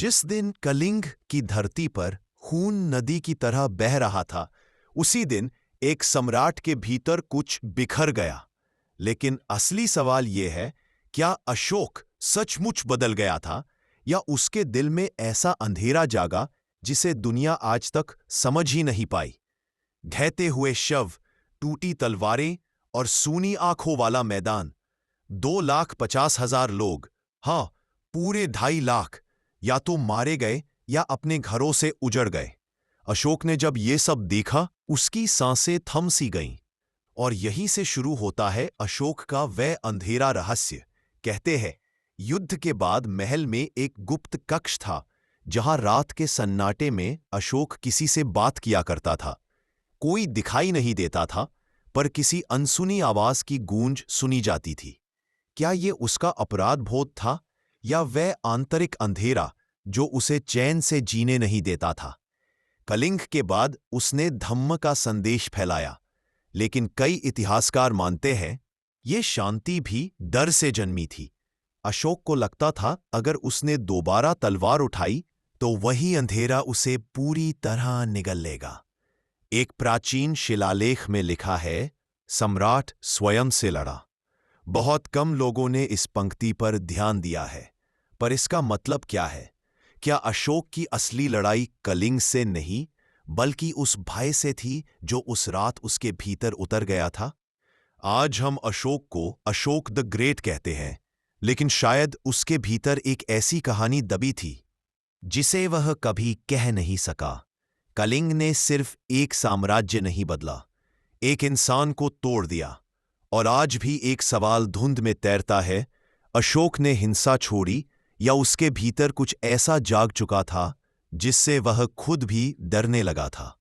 जिस दिन कलिंग की धरती पर खून नदी की तरह बह रहा था, उसी दिन एक सम्राट के भीतर कुछ बिखर गया। लेकिन असली सवाल यह है, क्या अशोक सचमुच बदल गया था, या उसके दिल में ऐसा अंधेरा जागा जिसे दुनिया आज तक समझ ही नहीं पाई। ढहते हुए शव, टूटी तलवारें और सूनी आंखों वाला मैदान। 2,50,000 लोग, हाँ, पूरे 2.5 लाख, या तो मारे गए या अपने घरों से उजड़ गए। अशोक ने जब ये सब देखा, उसकी सांसें थम सी गईं। और यहीं से शुरू होता है अशोक का वह अंधेरा रहस्य। कहते हैं, युद्ध के बाद महल में एक गुप्त कक्ष था, जहां रात के सन्नाटे में अशोक किसी से बात किया करता था। कोई दिखाई नहीं देता था, पर किसी अनसुनी आवाज की गूंज सुनी जाती थी। क्या ये उसका अपराध बोध था, या वह आंतरिक अंधेरा जो उसे चैन से जीने नहीं देता था? कलिंग के बाद उसने धम्म का संदेश फैलाया, लेकिन कई इतिहासकार मानते हैं ये शांति भी डर से जन्मी थी। अशोक को लगता था अगर उसने दोबारा तलवार उठाई तो वही अंधेरा उसे पूरी तरह निगल लेगा। एक प्राचीन शिलालेख में लिखा है, सम्राट स्वयं से लड़ा। बहुत कम लोगों ने इस पंक्ति पर ध्यान दिया है, पर इसका मतलब क्या है? क्या अशोक की असली लड़ाई कलिंग से नहीं, बल्कि उस भय से थी जो उस रात उसके भीतर उतर गया था? आज हम अशोक को अशोक द ग्रेट कहते हैं, लेकिन शायद उसके भीतर एक ऐसी कहानी दबी थी जिसे वह कभी कह नहीं सका। कलिंग ने सिर्फ एक साम्राज्य नहीं बदला, एक इंसान को तोड़ दिया। और आज भी एक सवाल धुंध में तैरता है, अशोक ने हिंसा छोड़ी, या उसके भीतर कुछ ऐसा जाग चुका था जिससे वह खुद भी डरने लगा था?